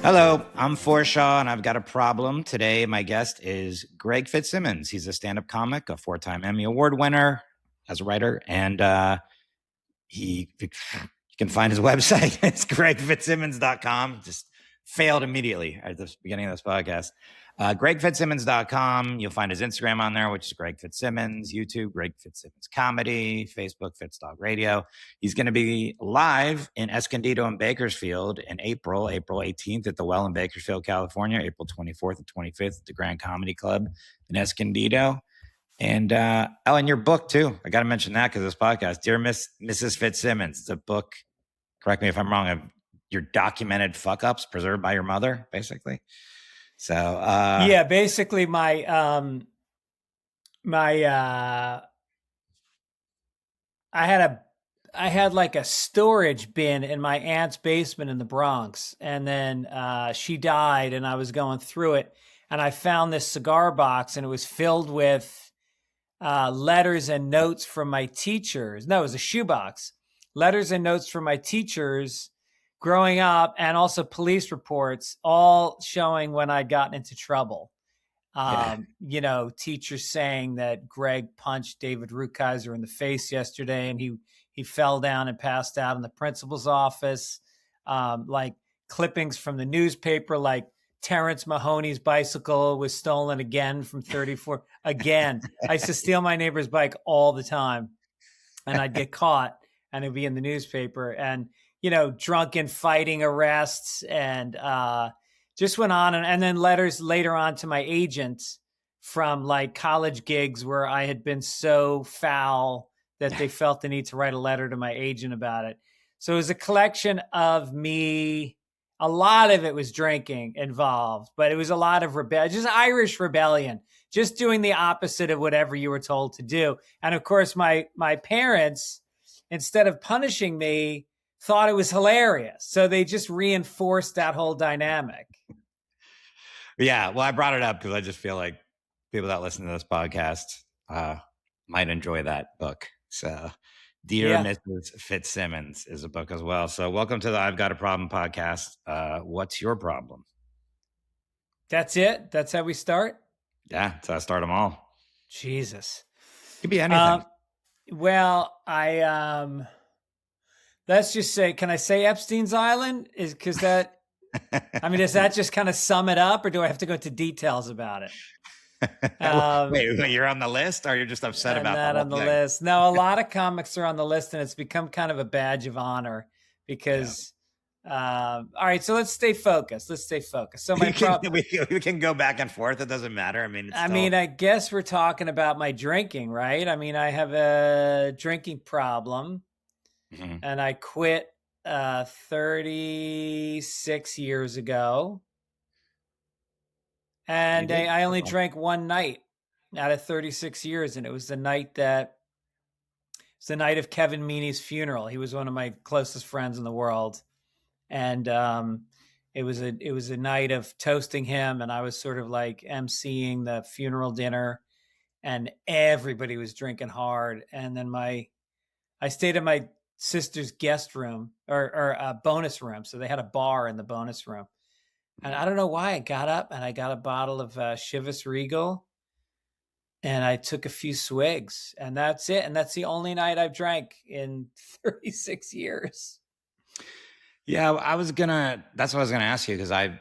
Hello, I'm Forrest Shaw, and I've got a problem. Today, my guest is Greg Fitzsimmons. He's a stand-up comic, a 4-time Emmy Award winner as a writer, and you can find his website. It's gregfitzsimmons.com. Just failed immediately at the beginning of this podcast. gregfitzsimmons.com. You'll find his Instagram on there, which is Greg Fitzsimmons, YouTube, Greg Fitzsimmons Comedy, Facebook, Fitzdog Radio. He's going to be live in Escondido and Bakersfield in April 18th at the Well in Bakersfield, California, April 24th and 25th at the Grand Comedy Club in Escondido. And and your book too. I got to mention that because this podcast, Dear Mrs. Fitzsimmons, it's a book. Correct me if I'm wrong. Of your documented fuck ups preserved by your mother, basically. So yeah, basically I had like a storage bin in my aunt's basement in the Bronx, and then she died, and I was going through it, and I found this cigar box, and it was filled with letters and notes from my teachers. No, it was a shoebox. Letters and notes from my teachers growing up, and also police reports, all showing when I'd gotten into trouble. Teachers saying that Greg punched David Rukeyser in the face yesterday, and he fell down and passed out in the principal's office. Like clippings from the newspaper, like Terrence Mahoney's bicycle was stolen again from 34. Again, I used to steal my neighbor's bike all the time, and I'd get caught, and it'd be in the newspaper. And drunken fighting arrests, and just went on. And then letters later on to my agent from like college gigs where I had been so foul that they felt the need to write a letter to my agent about it. So it was a collection of me. A lot of it was drinking involved, but it was a lot of just Irish rebellion, just doing the opposite of whatever you were told to do. And of course, my parents, instead of punishing me, thought it was hilarious. So they just reinforced that whole dynamic. Yeah, well, I brought it up because I just feel like people that listen to this podcast might enjoy that book. So Dear Mrs. Fitzsimmons is a book as well. So welcome to the I've Got a Problem podcast. What's your problem? That's it? That's how we start? Yeah, that's how I start them all. Jesus. Could be anything. Let's just say, can I say Epstein's Island? Because that, does that just kind of sum it up, or do I have to go into details about it? Wait, you're on the list, or you're just upset about that? Not on the list. No, a lot of comics are on the list, and it's become kind of a badge of honor because. All right, so let's stay focused. So we can go back and forth. It doesn't matter. I guess we're talking about my drinking, right? I have a drinking problem. Mm-hmm. And I quit 36 years ago. And I only drank one night out of 36 years. And it was the night of Kevin Meaney's funeral. He was one of my closest friends in the world. And it was a night of toasting him. And I was sort of like emceeing the funeral dinner. And everybody was drinking hard. And then I stayed at my sister's guest room or a bonus room. So they had a bar in the bonus room. And I don't know why I got up and I got a bottle of Chivas Regal and I took a few swigs, and that's it. And that's the only night I've drank in 36 years. Yeah, that's what I was going to ask you, because I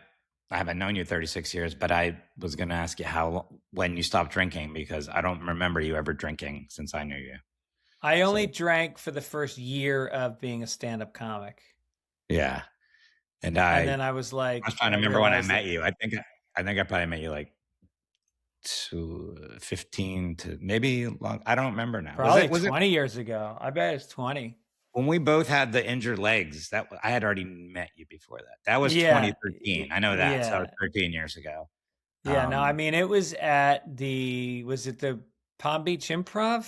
haven't known you 36 years, but I was going to ask you when you stopped drinking, because I don't remember you ever drinking since I knew you. I only drank for the first year of being a stand-up comic. Yeah. And then I was like, I was trying to remember when I met you. I think I probably met you like 15 to maybe long. I don't remember now. Probably was 20 years ago. I bet it's 20. When we both had the injured legs, I had already met you before that. That was 2013. I know that. Yeah. So that was 13 years ago. Yeah. It was at was it the Palm Beach Improv?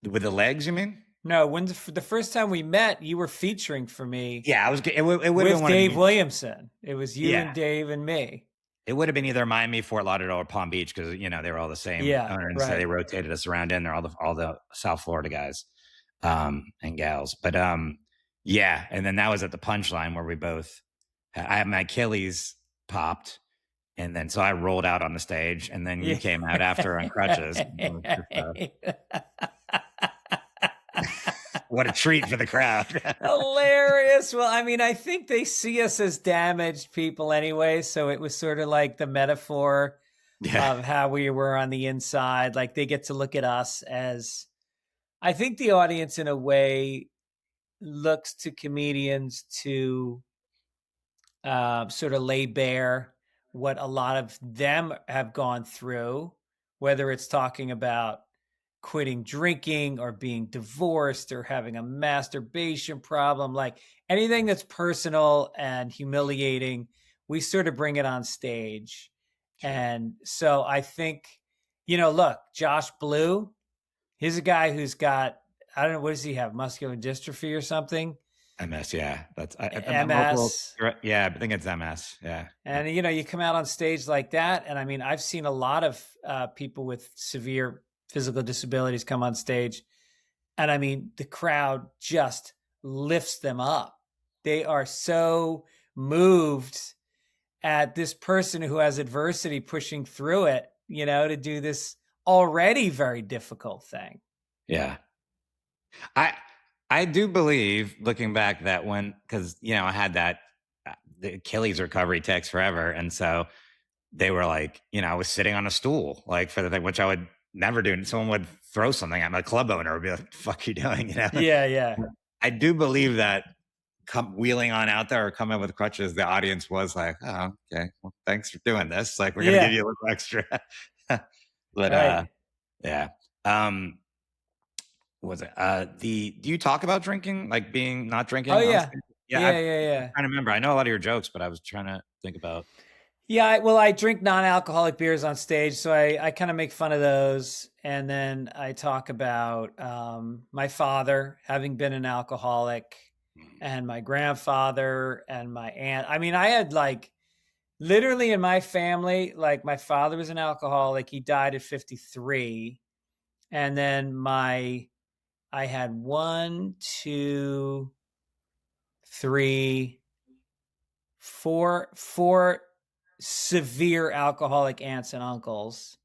With the legs, you mean? No, when the first time we met, you were featuring for me. Yeah, with Dave Williamson. It was you and Dave and me. It would have been either Miami, Fort Lauderdale, or Palm Beach, because they were all the same. Yeah, right. So they rotated us around in there, all the South Florida guys and gals. But and then that was at the Punchline where we both I had my Achilles popped, and then so I rolled out on the stage, and then you came out after on crutches. What a treat for the crowd. Hilarious. Well, I mean, I think they see us as damaged people anyway. So it was sort of like the metaphor of how we were on the inside. Like they get to look at us as, I think the audience in a way looks to comedians to sort of lay bare what a lot of them have gone through, whether it's talking about quitting drinking or being divorced or having a masturbation problem, like anything that's personal and humiliating, we sort of bring it on stage. Sure. And so I think, look, Josh Blue, he's a guy who's got, I don't know, what does he have? Muscular dystrophy or something? MS, yeah. That's MS. Yeah, I think it's MS. Yeah. And you come out on stage like that, and I mean, I've seen a lot of people with severe physical disabilities come on stage, and I mean, the crowd just lifts them up. They are so moved at this person who has adversity pushing through it, to do this already very difficult thing. Yeah. I do believe, looking back, that because I had that the Achilles recovery takes forever, and so they were like, I was sitting on a stool like for the thing, which I would never do. And someone would throw something at my club owner, would be like, "What the fuck you doing?" Yeah. I do believe that wheeling on out there or coming with crutches, the audience was like, "Oh, okay, well, thanks for doing this. Like, we're gonna give you a little extra." But right. Yeah. Was it do you talk about drinking, like being not drinking? Oh yeah. Yeah. I'm trying to remember. I know a lot of your jokes, but I was trying to think about. Yeah, well, I drink non-alcoholic beers on stage, so I kind of make fun of those. And then I talk about my father having been an alcoholic and my grandfather and my aunt. I mean, I had like literally in my family, like my father was an alcoholic. He died at 53. And then I had 1, 2, 3, 4 severe alcoholic aunts and uncles.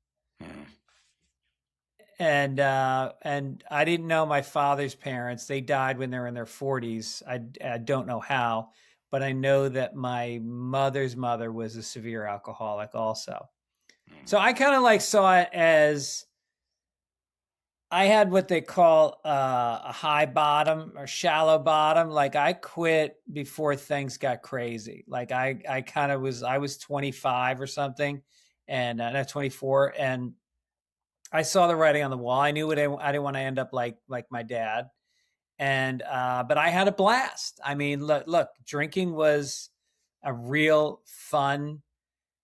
And I didn't know my father's parents. They died when they were in their 40s. I don't know how, but I know that my mother's mother was a severe alcoholic also. So I kind of like saw it as I had what they call a high bottom or shallow bottom. Like I quit before things got crazy. Like I was 25 or something, and not 24, and I saw the writing on the wall. I knew I didn't want to end up like my dad, and but I had a blast. I mean, look, drinking was a real fun.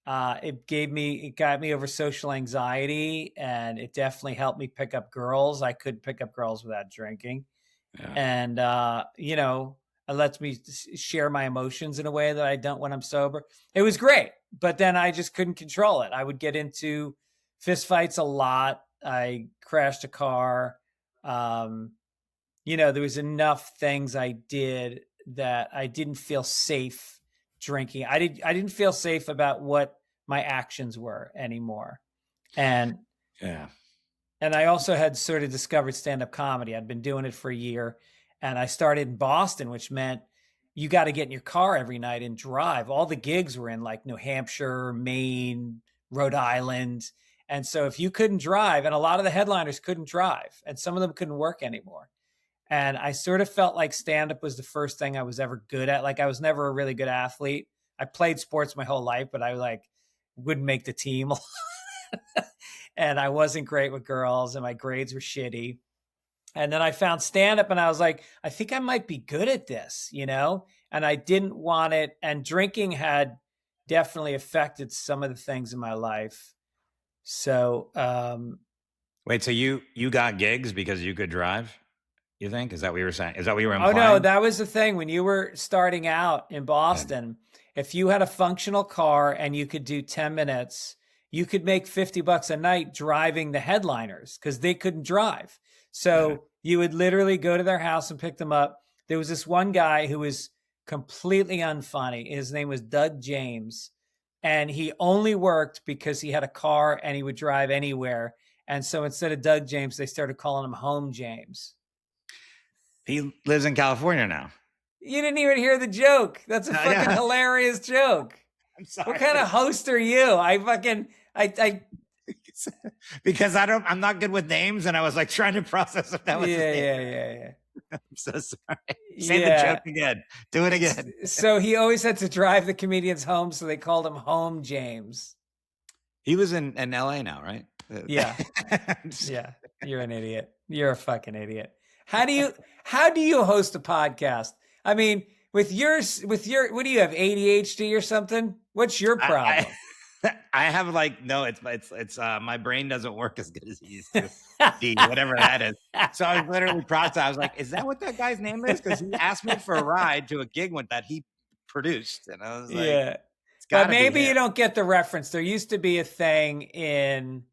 It got me over social anxiety, and it definitely helped me pick up girls. I couldn't pick up girls without drinking. Yeah. And, it lets me share my emotions in a way that I don't when I'm sober. It was great, but then I just couldn't control it. I would get into fist fights a lot. I crashed a car. There was enough things I did that I didn't feel safe drinking. I didn't feel safe about what my actions were anymore. And I also had sort of discovered stand-up comedy. I'd been doing it for a year, and I started in Boston, which meant you got to get in your car every night and drive. All the gigs were in like New Hampshire, Maine, Rhode Island. And so if you couldn't drive, and a lot of the headliners couldn't drive, and some of them couldn't work anymore. And I sort of felt like stand-up was the first thing I was ever good at. Like I was never a really good athlete. I played sports my whole life, but I wouldn't make the team. And I wasn't great with girls, and my grades were shitty. And then I found stand-up, and I was like, I think I might be good at this, and I didn't want it. And drinking had definitely affected some of the things in my life. So, wait, so you got gigs because you could drive? You think? Is that what you were saying? Is that what you were implying? Oh, no, that was the thing. When you were starting out in Boston, if you had a functional car and you could do 10 minutes, you could make $50 a night driving the headliners because they couldn't drive. So you would literally go to their house and pick them up. There was this one guy who was completely unfunny. His name was Doug James, and he only worked because he had a car and he would drive anywhere. And so instead of Doug James, they started calling him Home James. He lives in California now. You didn't even hear the joke. That's a fucking hilarious joke. I'm sorry. What kind of host are you? I because I'm not good with names, and I was like trying to process if that was his name. Yeah. I'm so sorry. Say the joke again. Do it again. So he always had to drive the comedians home, so they called him Home James. He was in LA now, right? Yeah. Yeah. You're an idiot. You're a fucking idiot. How do you host a podcast? I mean, with your what do you have, ADHD or something? What's your problem? I have it's my brain doesn't work as good as it used to. Whatever that is. So I was literally processing. I was like, is that what that guy's name is? Because he asked me for a ride to a gig that he produced. And I was like, yeah. But maybe you don't get the reference. There used to be a thing in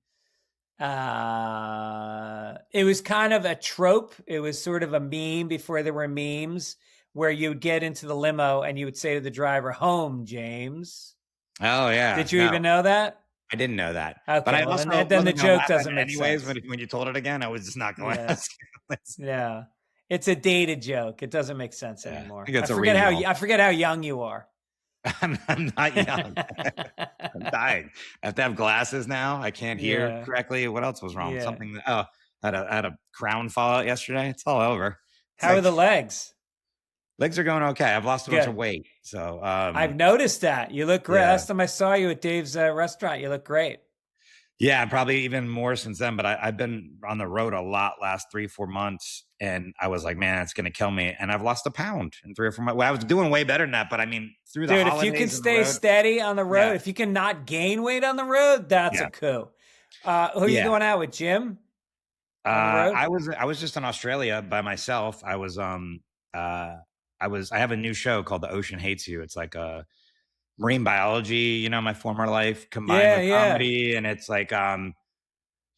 it was kind of a trope. It was sort of a meme before there were memes, where you would get into the limo and you would say to the driver, "Home, James." Oh yeah. Did you even know that? I didn't know that. Okay, but I well, also then the joke doesn't make anyways, sense. When you told it again, I was just not going to ask. Yeah. It's a dated joke. It doesn't make sense anymore. I forget how young you are. I'm not young. I'm dying. I have to have glasses now. I can't hear correctly. What else was wrong? Something I had a crown fall out yesterday. It's all over. How are the legs? Legs are going okay. I've lost a bunch of weight. So I've noticed that. You look great. Last time I saw you at Dave's restaurant, you look great. Yeah, probably even more since then. But I've been on the road a lot last 3-4 months. And I was like, man, it's going to kill me. And I've lost a pound in 3 or 4 months. Well, I was doing way better than that. But I mean, through the holidays, if you can stay steady on the road, if you can not gain weight on the road, that's a coup. Who are you going out with, Jim? I was just in Australia by myself. I have a new show called The Ocean Hates You. It's like a marine biology, my former life combined with comedy. And it's like,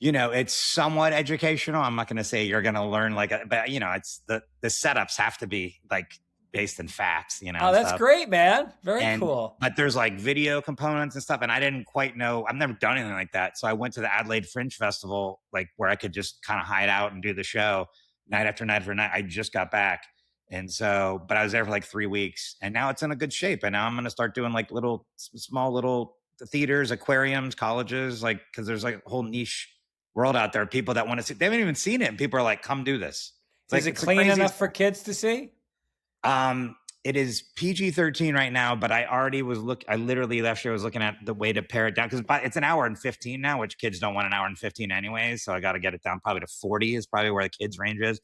it's somewhat educational. I'm not going to say you're going to learn but it's the setups have to be like based in facts, Oh, that's great, man. Very cool. But there's like video components and stuff. And I didn't quite know, I've never done anything like that. So I went to the Adelaide Fringe Festival, like where I could just kind of hide out and do the show night after night after night. I just got back. And so, but I was there for like 3 weeks, and now it's in a good shape. And now I'm going to start doing like small little theaters, aquariums, colleges, like, cause there's like a whole niche world out there. People that want to see, they haven't even seen it. And people are like, come do this. Is it clean enough for kids to see? It is PG-13 right now, but I literally last year was looking at the way to pare it down, because it's an hour and 15 now, which kids don't want an hour and 15 anyways. So I got to get it down probably to 40 is probably where the kids range is.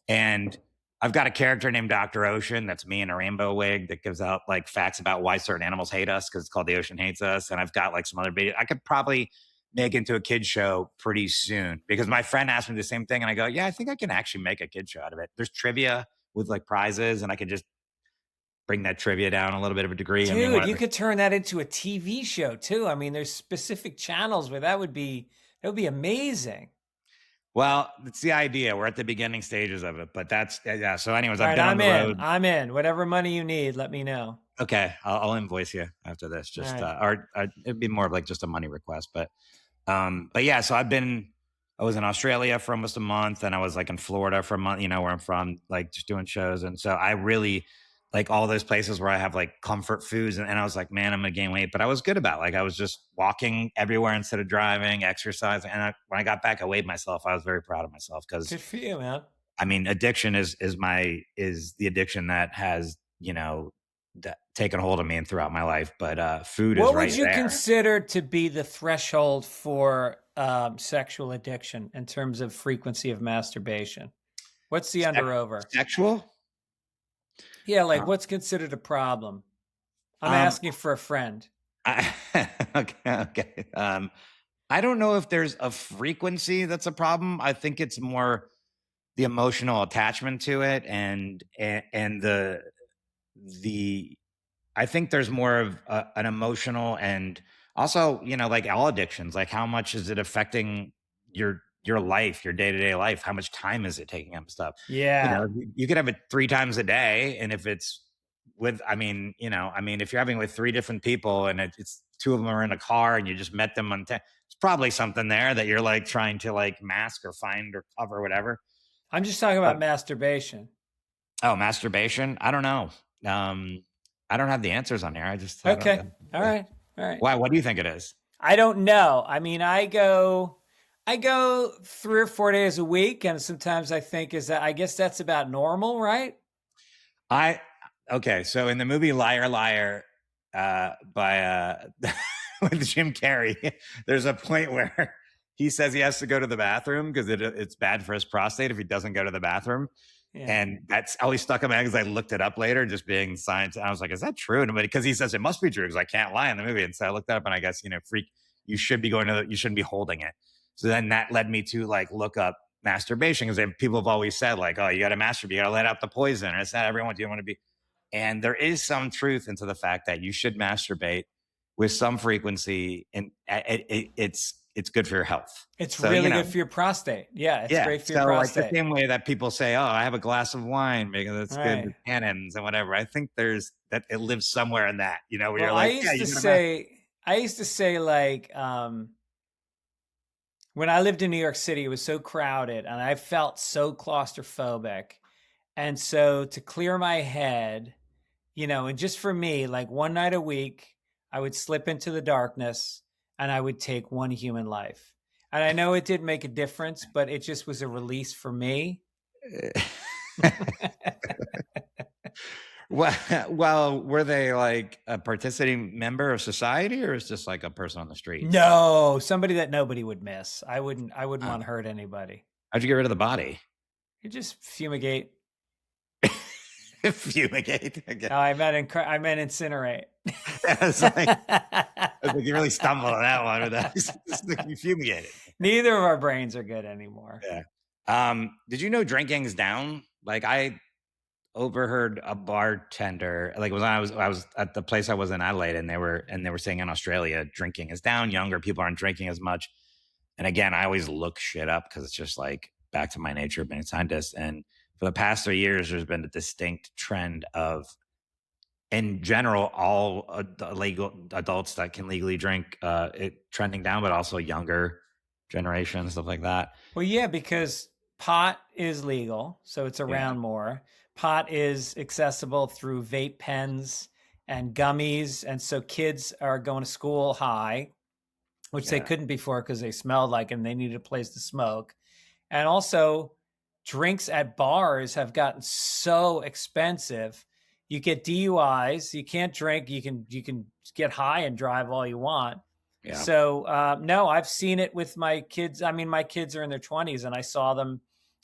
And I've got a character named Dr. Ocean. That's me in a rainbow wig that gives out like facts about why certain animals hate us, because it's called The Ocean Hates Us. And I've got like some other videos. I could probably make into a kid show pretty soon, because my friend asked me the same thing. And I go, yeah, I think I can actually make a kid show out of it. There's trivia with like prizes, and I could just bring that trivia down a little bit of a degree. Dude, you could turn that into a TV show too. I mean, there's specific channels where that would be amazing. Well, it's the idea. We're at the beginning stages of it, but So anyways, I've been on the road. I'm in. Whatever money you need, let me know. Okay. I'll invoice you after this. Just, it'd be more of like just a money request, but yeah, so I was in Australia for almost a month, and I was like in Florida for a month, where I'm from, like just doing shows. And so I really like all those places where I have like comfort foods. And I was like, man, I'm going to gain weight. But I was good about it. Like I was just walking everywhere instead of driving, exercising. And when I got back, I weighed myself. I was very proud of myself, because good for you, man. I mean, addiction is the addiction that has, that taken hold of me and throughout my life. But food is right there. What would you consider to be the threshold for sexual addiction in terms of frequency of masturbation? What's the under over? Sexual? Yeah, like what's considered a problem? I'm asking for a friend. Okay. I don't know if there's a frequency that's a problem. I think it's more the emotional attachment to it, and the I think there's more of an emotional, and also, like all addictions, like how much is it affecting your life, your day-to-day life? How much time is it taking up stuff? Yeah. You could have it 3 times a day. And if it's I mean, if you're having with 3 different people and it's 2 of them are in a car and you just met them on it's probably something there that you're like trying to like mask or find or cover, whatever. I'm just talking But about masturbation. oh, masturbation? I don't know. I don't have the answers on here. I don't. Okay. All right. All right. Why? What do you think it is? I don't know. I mean, I go 3 or 4 days a week, and sometimes I think I guess that's about normal, right? I okay. So in the movie Liar Liar, by with Jim Carrey, there's a point where he says he has to go to the bathroom because it's bad for his prostate if he doesn't go to the bathroom. Yeah. And that's always stuck in my head because I looked it up later, just being science. And I was like, is that true? And because he says it must be true because I can't lie in the movie. And so I looked it up and I guess, freak, you should be you shouldn't be holding it. So then that led me to like look up masturbation because people have always said like, oh, you got to masturbate, you got to let out the poison. Or it's not everyone, do you want to be? And there is some truth into the fact that you should masturbate with some frequency and it's good for your health. It's really good for your prostate. Yeah, it's great for your prostate. Like the same way that people say, "Oh, I have a glass of wine because it's good with tannins and whatever." I think there's that it lives somewhere in that, where you're like, I used to say like, when I lived in New York City, it was so crowded and I felt so claustrophobic, and so to clear my head, and just for me, like one night a week, I would slip into the darkness and I would take one human life. And I know it did make a difference, but it just was a release for me. Well, were they like a participating member of society or is just like a person on the street? No, somebody that nobody would miss. I wouldn't want to hurt anybody. How'd you get rid of the body? You just fumigate. Fumigate. Okay. No, I meant incinerate. It's like you really stumbled on that one. But you fumigated. Neither of our brains are good anymore. Yeah. Did you know drinking's down? Like I overheard a bartender, like I was at the place I was in Adelaide, and they were saying in Australia drinking is down. Younger people aren't drinking as much. And again, I always look shit up because it's just like back to my nature of being a scientist. And for the past 3 years, there's been a distinct trend of, in general, all legal adults that can legally drink, it trending down, but also younger generation, stuff like that. Well, yeah, because pot is legal, so it's around more. Pot is accessible through vape pens and gummies, and so kids are going to school high, which they couldn't before because they smelled like it and they needed a place to smoke. And also, drinks at bars have gotten so expensive. You get DUIs. You can't drink. You can get high and drive all you want. Yeah. So no, I've seen it with my kids. I mean, my kids are in their 20s, and I saw them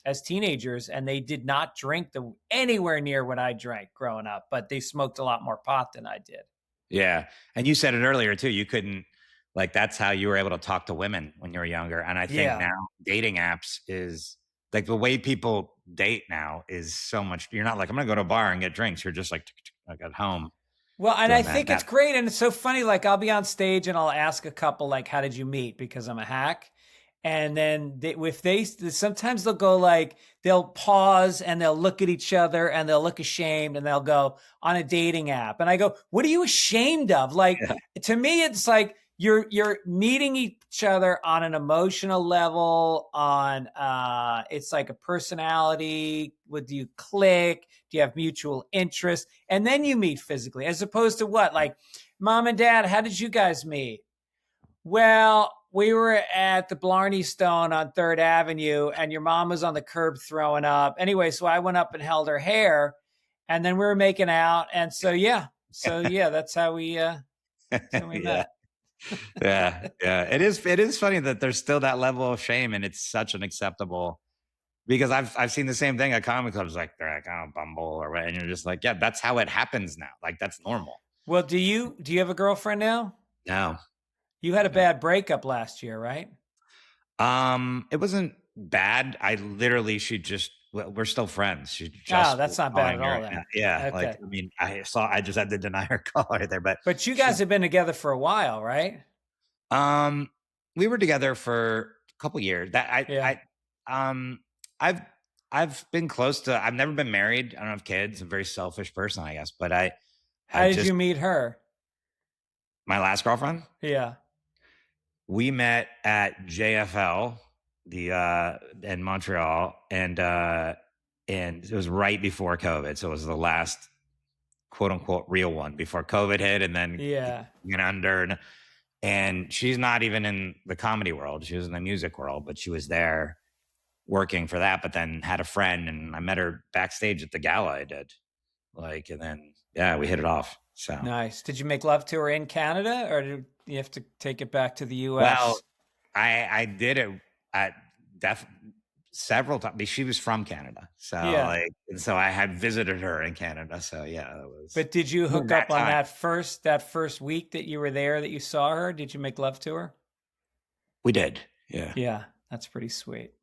as teenagers, and they did not drink anywhere near what I drank growing up, but they smoked a lot more pot than I did. Yeah, and you said it earlier too. You couldn't, like, that's how you were able to talk to women when you were younger. And I think now dating apps is like the way people date now is so much. You're not like, I'm going to go to a bar and get drinks. You're just like at home. Well, and I think it's great. And it's so funny. Like I'll be on stage and I'll ask a couple, like, how did you meet? Because I'm a hack. And then sometimes they'll go like, they'll pause and they'll look at each other and they'll look ashamed and they'll go on a dating app. And I go, what are you ashamed of? Like, to me, it's like, you're meeting each other on an emotional level, it's like a personality. Do you click? Do you have mutual interest? And then you meet physically, as opposed to what? Like, mom and dad, how did you guys meet? Well, we were at the Blarney Stone on 3rd Avenue and your mom was on the curb throwing up. Anyway, so I went up and held her hair and then we were making out. And so, that's how we met. Yeah. It is funny that there's still that level of shame, and it's such an acceptable, because I've seen the same thing at comic clubs, like they're like, oh, Bumble or what, and you're just like, yeah, that's how it happens now. Like that's normal. Well, do you have a girlfriend now? No. You had a bad breakup last year, right? It wasn't bad. We're still friends. She just that's not bad at all. Then. Yeah. Okay. Like, I mean, I just had to deny her call right there, but you guys have been together for a while, right? We were together for a couple years. I've been close to. I've never been married. I don't have kids. I'm a very selfish person, I guess. But How I've did just you meet her? my last girlfriend. Yeah. We met at JFL, in Montreal, and it was right before COVID. So it was the last quote unquote real one before COVID hit, and then Yeah. went under. And she's not even in the comedy world; she was in the music world, but she was there working for that. But then had a friend, and I met her backstage at the gala I did. And then yeah, we hit it off. So Nice. Did you make love to her in Canada, or did you have to take it back to the well, U.S.? I did it at several times. She was from Canada, so Yeah. and so I had visited her in Canada. So yeah, that was. But did you hook that up on time. that first week that you were there that you saw her? Did you make love to her? We did, yeah. Yeah, that's pretty sweet.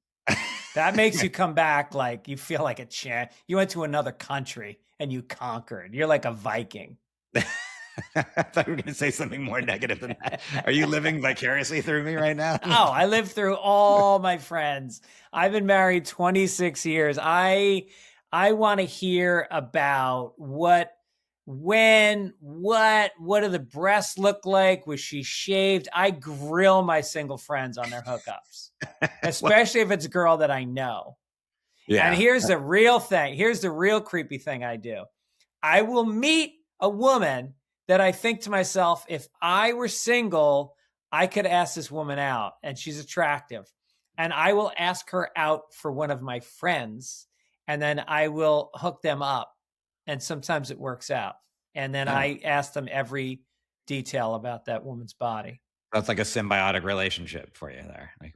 That makes you come back like you feel like a champ. You went to another country and you conquered. You're like a Viking. I thought you were going to say something more negative than that. Are you living vicariously through me right now? Oh, I lived through all my friends. I've been married 26 years. I want to hear about what do the breasts look like? Was she shaved? I grill my single friends on their hookups, especially if it's a girl that I know. Yeah. And here's the real thing. Here's the real creepy thing I do. I will meet a woman that I think to myself, if I were single, I could ask this woman out and she's attractive. And I will ask her out for one of my friends and then I will hook them up. And sometimes it works out. And then I ask them every detail about that woman's body. That's like a symbiotic relationship for you there. Like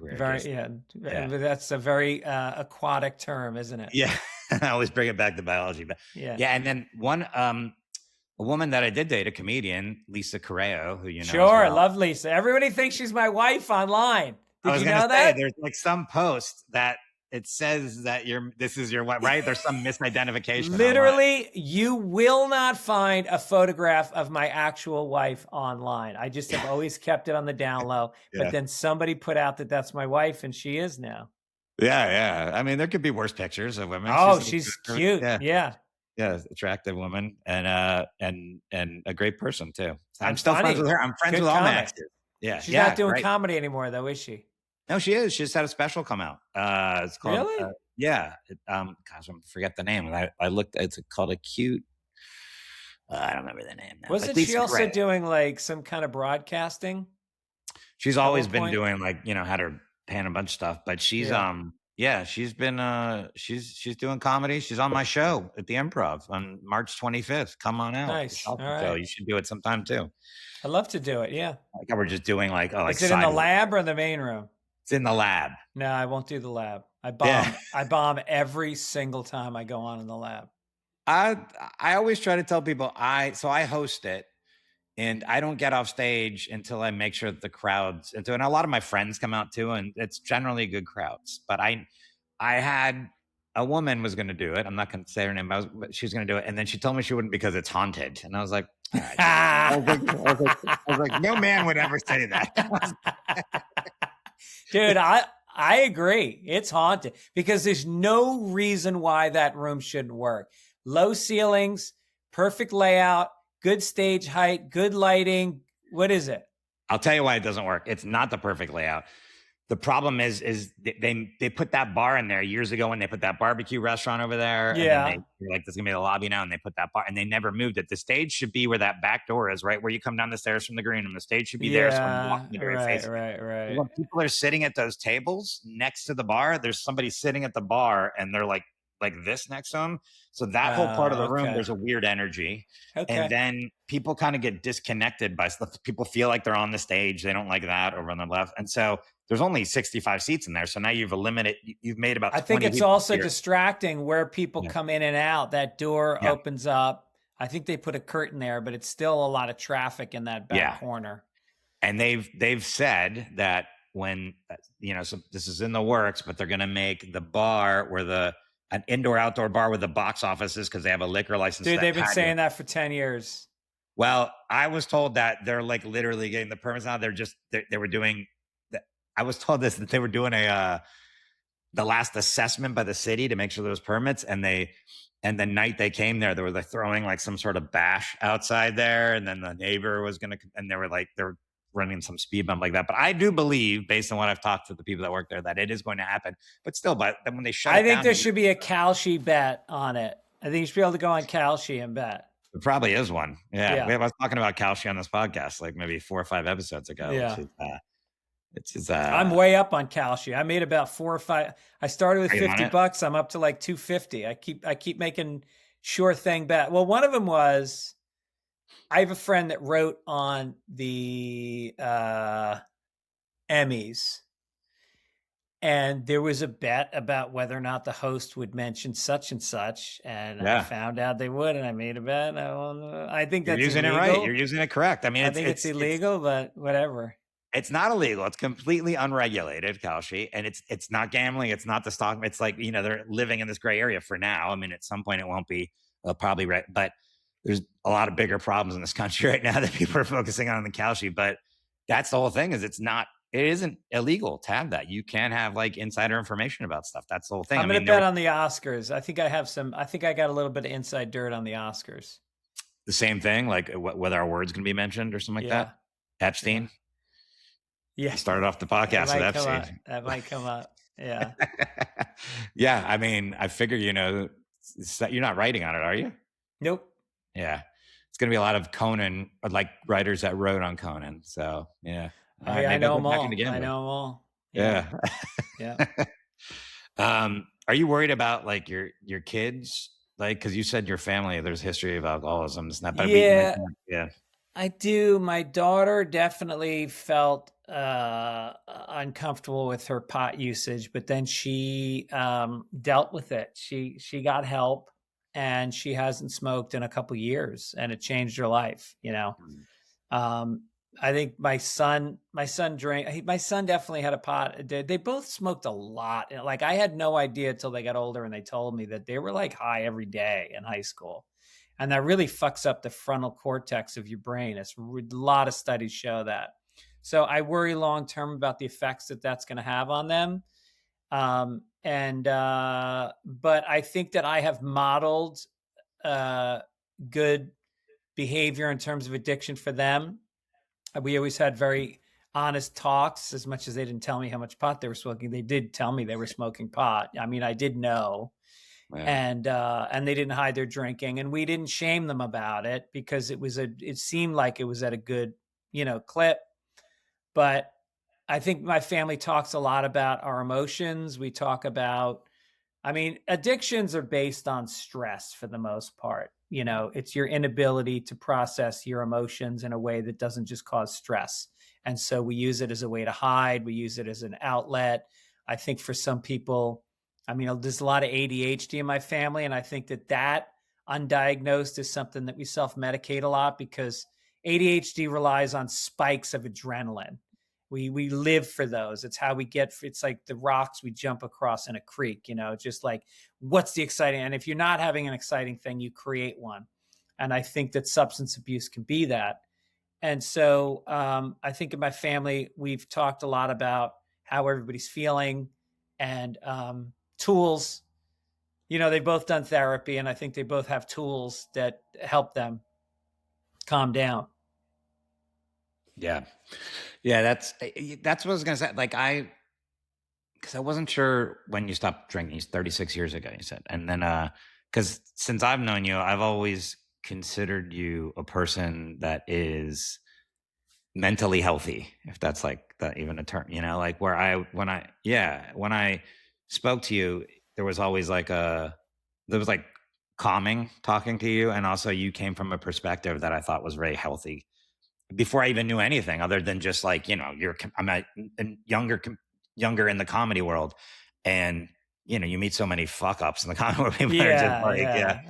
That's a very aquatic term, isn't it? Yeah. I always bring it back to biology. But yeah. And then a woman that I did date, a comedian, Lisa Correo, who you know. Sure, I love Lisa. Everybody thinks she's my wife online. Did you know that? There's like some post that it says that this is your wife, right? There's some misidentification. Literally, you will not find a photograph of my actual wife online. I just have always kept it on the down low. But then somebody put out that that's my wife, and she is now. Yeah. I mean, there could be worse pictures of women. Oh, she's cute. Yeah. Attractive woman and a great person too. I'm still friends with her. I'm friends with all my exes. Yeah, she's not doing comedy anymore, though, is she? No, she is. She just had a special come out. It's called. Really? Yeah. Gosh, I forget the name. I looked. It's called Acute. I don't remember the name now. Wasn't she also doing like some kind of broadcasting? She's always been doing had her pan a bunch of stuff, but she's she's been she's doing comedy. She's on my show at the Improv on March 25th. Come on out. Nice. All right. So you should do it sometime too. I'd love to do it. Yeah. Like we're just doing is it in the lab or in the main room? It's in the lab. No, I won't do the lab. I bomb. I bomb every single time I go on in the lab. I always try to tell people I host it. And I don't get off stage until I make sure that the crowds and a lot of my friends come out too, and it's generally good crowds. But I had a woman was going to do it. I'm not going to say her name, but she was going to do it, and then she told me she wouldn't because it's haunted. And I was like, all right. I was like, no man would ever say that, dude. I agree. It's haunted because there's no reason why that room shouldn't work. Low ceilings, perfect layout. Good stage height, good lighting. What is it? I'll tell you why it doesn't work. It's not the perfect layout. The problem is they put that bar in there years ago when they put that barbecue restaurant over there. Yeah. And they're like, this is going to be the lobby now. And they put that bar and they never moved it. The stage should be where that back door is, right? Where you come down the stairs from the green room. The stage should be there. So when you walk in the door, right. When people are sitting at those tables next to the bar, there's somebody sitting at the bar and they're like this next to them. So that whole part of the room, there's a weird energy. Okay. And then people kind of get disconnected by stuff. People feel like they're on the stage. They don't like that over on the left. And so there's only 65 seats in there. So now you've made about 20 I think it's also distracting where people Yeah. come in and out. That door opens up. I think they put a curtain there, but it's still a lot of traffic in that back corner. And they've said that when, so this is in the works, but they're going to make the bar where an indoor-outdoor bar with the box offices because they have a liquor license. Dude, they've been saying that for 10 years. Well, I was told that they're like literally getting the permits now. They were doing that. I was told that they were doing the last assessment by the city to make sure there was permits, and the night they came there, they were like throwing like some sort of bash outside there, and then the neighbor was gonna, and they're running some speed bump like that. But I do believe, based on what I've talked to the people that work there, that it is going to happen. But still, but then when they shut I it think down, there should be a Kalshi bet on it. I think you should be able to go on Kalshi and bet. there probably is one. Yeah. Yeah. I was talking about Kalshi on this podcast like maybe 4 or 5 episodes ago, Yeah. which is I'm way up on Kalshi. I made about 4 or 5. I started with Are you on it? $50. I'm up to like 250. I keep making sure thing bet. Well, one of them was, I have a friend that wrote on the Emmys, and there was a bet about whether or not the host would mention such and such, and I Yeah. found out they would, and I made a bet. I think You're that's using illegal. it right. You're using it correct. I mean, I think it's illegal, but whatever. It's not illegal. It's completely unregulated, Kalshi, and it's not gambling. It's not the stock. It's like, they're living in this gray area for now. I mean, at some point it won't be. Probably right, but there's a lot of bigger problems in this country right now that people are focusing on the Kalshi. But that's the whole thing. Is it isn't illegal to have that. You can have like insider information about stuff. That's the whole thing. I'm going to bet on the Oscars. I think I got a little bit of inside dirt on the Oscars. The same thing, like whether our words can be mentioned or something like that. Epstein. Yeah. He started off the podcast with Epstein. That might come up. Yeah. Yeah. I mean, I figure, you're not writing on it, are you? Nope. Yeah. It's going to be a lot of Conan, like writers that wrote on Conan. So, yeah. I know them all. I know them all. Yeah. Yeah. Are you worried about like your kids? Like, because you said your family, there's history of alcoholism. It's not, yeah. Yeah. I do. My daughter definitely felt uncomfortable with her pot usage, but then she dealt with it. She got help, and she hasn't smoked in a couple years, and it changed her life. I think my son drank. My son definitely had a pot. They both smoked a lot. Like, I had no idea until they got older, and they told me that they were like high every day in high school. And that really fucks up the frontal cortex of your brain. A lot of studies show that. So I worry long-term about the effects that that's going to have on them. But I think that I have modeled good behavior in terms of addiction for them. We always had very honest talks. As much as they didn't tell me how much pot they were smoking, they did tell me they were smoking pot. I mean, I did know. And they didn't hide their drinking, and we didn't shame them about it because it seemed like it was at a good, clip. But I think my family talks a lot about our emotions. We talk about, addictions are based on stress for the most part. It's your inability to process your emotions in a way that doesn't just cause stress. And so we use it as a way to hide. We use it as an outlet. I think for some people, there's a lot of ADHD in my family, and I think that undiagnosed is something that we self-medicate a lot because ADHD relies on spikes of adrenaline. We live for those. It's how we it's like the rocks we jump across in a creek, just like, what's the exciting? And if you're not having an exciting thing, you create one. And I think that substance abuse can be that. And so I think in my family, we've talked a lot about how everybody's feeling and tools. They've both done therapy, and I think they both have tools that help them calm down. Yeah. Yeah. That's what I was going to say. Like, because I wasn't sure when you stopped drinking. 36 years ago, you said. And then, because since I've known you, I've always considered you a person that is mentally healthy, if that's like that even a term, like when I spoke to you, there was always like calming talking to you. And also you came from a perspective that I thought was very healthy before I even knew anything other than just like, I'm younger in the comedy world, and you meet so many fuck ups in the comedy world. People are just like,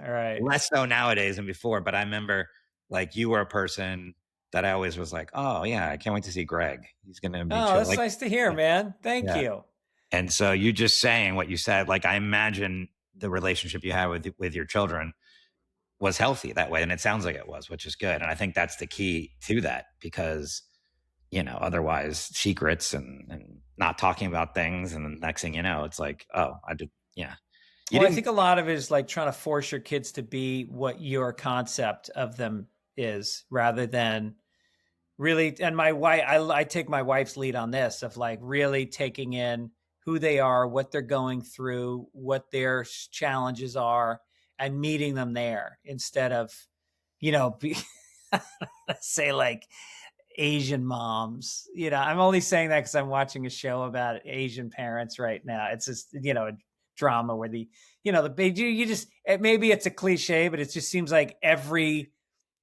right. Less so nowadays than before. But I remember like you were a person that I always was like, oh yeah, I can't wait to see Greg. He's going to be chill. That's nice to hear, man. Thank you. And so you just saying what you said, like, I imagine the relationship you had with your children was healthy that way. And it sounds like it was, which is good. And I think that's the key to that, because, otherwise secrets and not talking about things. And the next thing you know, it's like, oh, I did. Yeah. Well, I think a lot of it is like trying to force your kids to be what your concept of them is, rather than really. And my wife, I take my wife's lead on this, of like really taking in who they are, what they're going through, what their challenges are, and meeting them there, instead of, say like Asian moms. I'm only saying that because I'm watching a show about Asian parents right now. It's just, a drama where maybe it's a cliche, but it just seems like every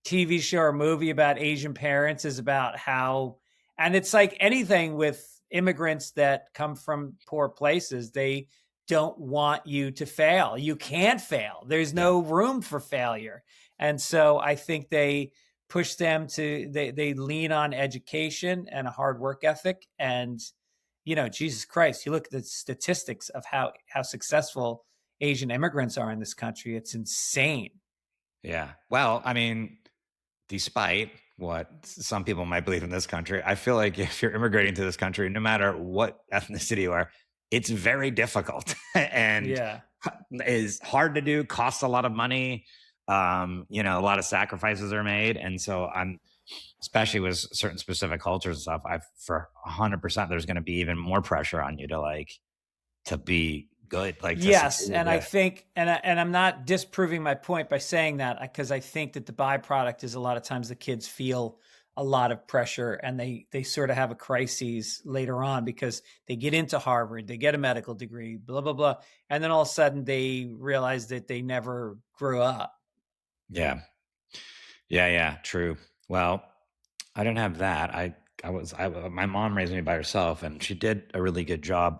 TV show or movie about Asian parents is about how, and it's like anything with immigrants that come from poor places, they don't want you to fail. You can't fail. There's no room for failure. And so I think they push them to, they lean on education and a hard work ethic. And, Jesus Christ, you look at the statistics of how successful Asian immigrants are in this country. It's insane. Yeah. Well, I mean, despite what some people might believe in this country, I feel like if you're immigrating to this country, no matter what ethnicity you are, it's very difficult and is hard to do, costs a lot of money. A lot of sacrifices are made. And so especially with certain specific cultures and stuff, for 100%, there's going to be even more pressure on you to be good. Like, yes. And I think, and I'm not disproving my point by saying that, because I think that the byproduct is a lot of times the kids feel a lot of pressure, and they sort of have a crisis later on because they get into Harvard, they get a medical degree, blah, blah, blah. And then all of a sudden they realize that they never grew up. Yeah. Yeah. True. Well, I didn't have that. My mom raised me by herself, and she did a really good job,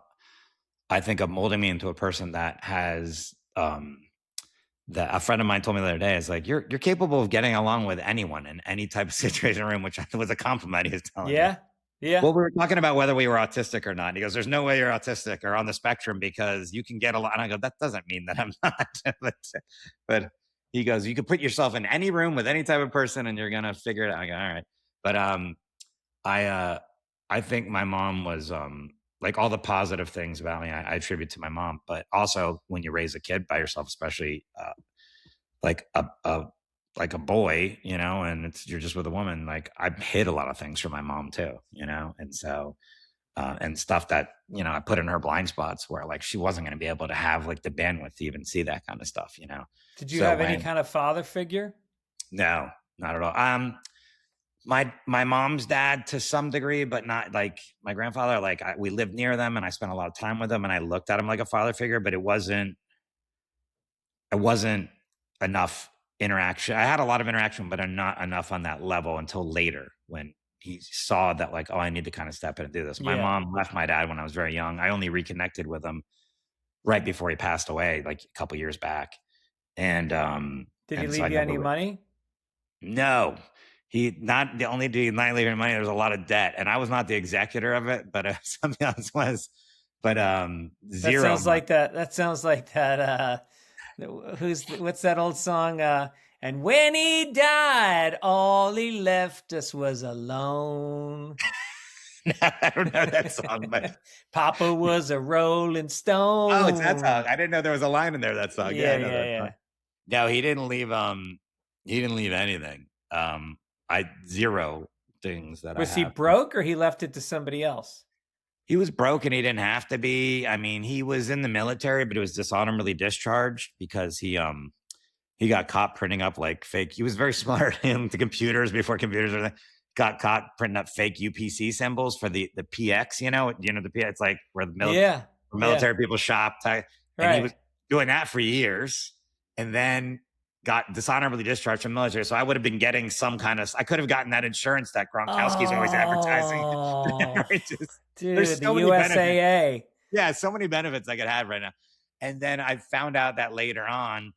I think, of molding me into a person that has, that a friend of mine told me the other day, is like, you're capable of getting along with anyone in any type of situation or room, which was a compliment he was telling me. Yeah. Well, we were talking about whether we were autistic or not. He goes, there's no way you're autistic or on the spectrum because you can get along. And I go, that doesn't mean that I'm not. but he goes, you can put yourself in any room with any type of person and you're going to figure it out. I go, all right. But I think my mom was, like, all the positive things about me, I attribute to my mom. But also, when you raise a kid by yourself, especially like a boy, and you're just with a woman, like, I hid a lot of things from my mom too, and so and stuff that I put in her blind spots where, like, she wasn't going to be able to have, like, the bandwidth to even see that kind of stuff. Did you have any kind of father figure? No, not at all. My mom's dad to some degree, but not like my grandfather. Like, we lived near them and I spent a lot of time with them and I looked at him like a father figure, but it wasn't enough interaction. I had a lot of interaction, but not enough on that level until later when he saw that, like, oh, I need to kind of step in and do this. My mom left my dad when I was very young. I only reconnected with him right before he passed away, like a couple years back. And did he leave you any money? No. He not only did he not leave any money, there was a lot of debt, and I was not the executor of it, but somebody else was. But zero. That sounds like that. What's that old song? And when he died, all he left us was alone. No, I don't know that song, but Papa was a rolling stone. Oh, it's that song. I didn't know there was a line in there. That song. Yeah. No, he didn't leave. He didn't leave anything. Zero things that was he broke, or he left it to somebody else? He was broke and he didn't have to be. I mean, he was in the military, but it was dishonorably discharged because he got caught printing up like fake. He was very smart into computers before computers were. Got caught printing up fake UPC symbols for the PX. The PX. It's like where the military people shop. And he was doing that for years, and then got dishonorably discharged from the military. So I would have been getting some kind of, I could have gotten that insurance that Gronkowski's always advertising. Dude, the USAA. Yeah, so many benefits I could have right now. And then I found out that later on,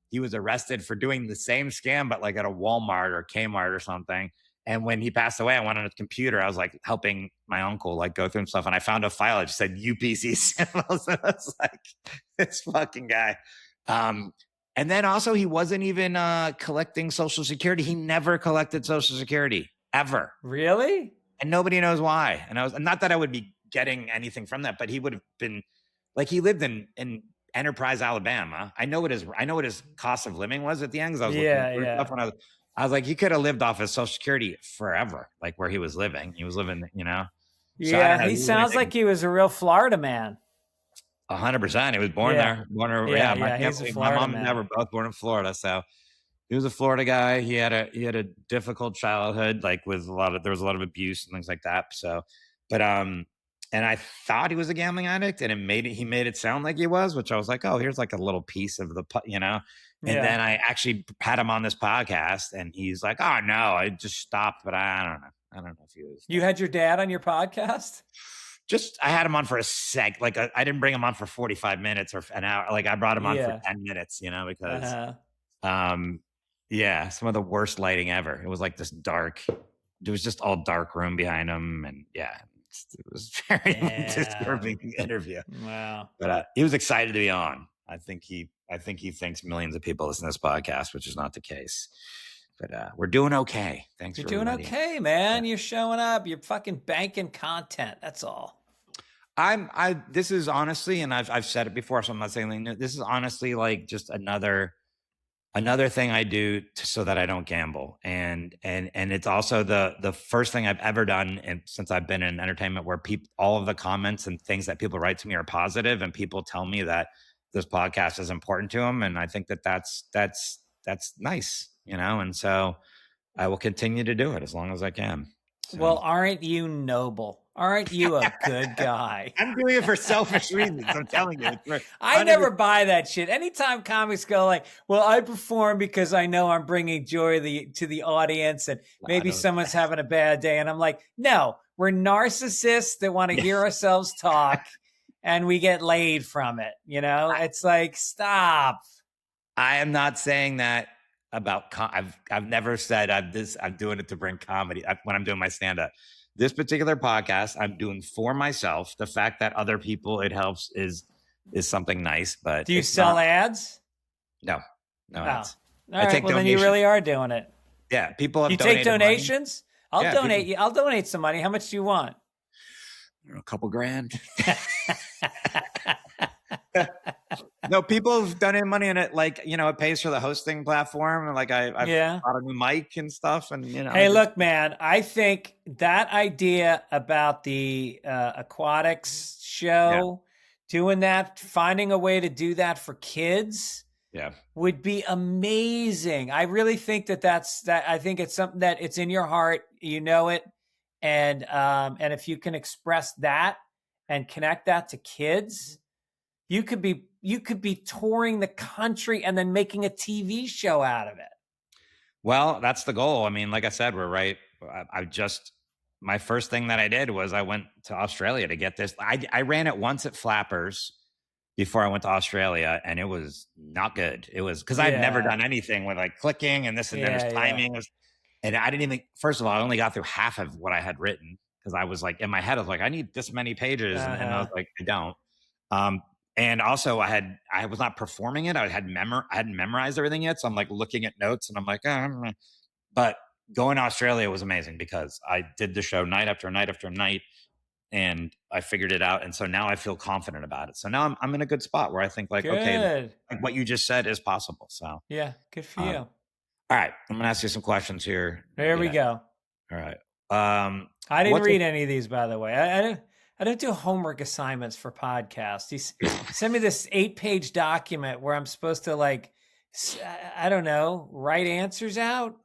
he was arrested for doing the same scam, but like at a Walmart or Kmart or something. And when he passed away, I went on his computer. I was like helping my uncle like go through stuff. And I found a file that just said UPC symbols. And I was like, this fucking guy. And then also he wasn't even collecting Social Security. He never collected Social Security ever. Really? And nobody knows why. And I was not that I would be getting anything from that, but he would have been like, he lived in Enterprise, Alabama. I know what his cost of living was at the end, because I was looking through stuff when I was like, he could have lived off his Social Security forever, like where he was living. He was living, So I don't know. He sounds like he was a real Florida man. 100%. He was born there. He's a Florida my mom man. and dad were both born in Florida, so he was a Florida guy. He had a difficult childhood, like with there was a lot of abuse and things like that. So, but and I thought he was a gambling addict, and he made it sound like he was, which I was like, oh, here's like a little piece of the, And then I actually had him on this podcast, and he's like, oh no, I just stopped, but I don't know. I don't know if he was. You had your dad on your podcast? I had him on for a sec. Like I didn't bring him on for 45 minutes or an hour. Like I brought him on for 10 minutes, because, some of the worst lighting ever. It was like this dark, it was just all dark room behind him. And it was very disturbing interview. Wow. But he was excited to be on. I think he thinks millions of people listen to this podcast, which is not the case. But we're doing okay. Thanks. You're doing okay, man. You're showing up. You're fucking banking content. That's all. This is honestly, and I've said it before, so I'm not saying anything new. This is honestly like just another thing I do so that I don't gamble. And it's also the first thing I've ever done, and since I've been in entertainment, where all of the comments and things that people write to me are positive, and people tell me that this podcast is important to them. And I think that's nice, and so I will continue to do it as long as I can. So. Well, aren't you noble? Aren't you a good guy? I'm doing it for selfish reasons. I'm telling you. I never buy that shit. Anytime comics go like, well, I perform because I know I'm bringing joy to the audience, and maybe someone's having a bad day. And I'm like, no, we're narcissists that want to hear ourselves talk, and we get laid from it. It's like, stop. I am not saying that about, I've never said I'm doing it to bring comedy when I'm doing my stand-up. This particular podcast I'm doing for myself. The fact that other people it helps is something nice. But do you sell ads? No ads. All right, well, then you really are doing it. Yeah, people have. You take donations? Money. I'll donate some money. How much do you want? A couple grand. No, people have donated money in it. Like, it pays for the hosting platform. Like I've bought a new mic and stuff. And, Hey, look, man, I think that idea about the aquatics show, doing that, finding a way to do that for kids would be amazing. I really think I think it's something that it's in your heart, it. And if you can express that and connect that to kids, you could be touring the country and then making a TV show out of it. Well, that's the goal. I mean, like I said, we're right. My first thing that I did was I went to Australia to get this. I ran it once at Flappers before I went to Australia, and it was not good. It was because I'd never done anything with like clicking and this and there's timing. And I didn't even, first of all, I only got through half of what I had written, because I was like, in my head, I was like, I need this many pages. And I was like, I don't. And also I was not performing it. I hadn't memorized everything yet. So I'm like looking at notes, and I'm like, but going to Australia was amazing, because I did the show night after night after night, and I figured it out. And so now I feel confident about it. So now I'm in a good spot where I think like, okay, like what you just said is possible. So yeah, good for you. All right. I'm going to ask you some questions here. There we go. All right. I didn't read any of these, by the way. I don't do homework assignments for podcasts. He sent me this 8-page document where I'm supposed to I don't know, write answers out.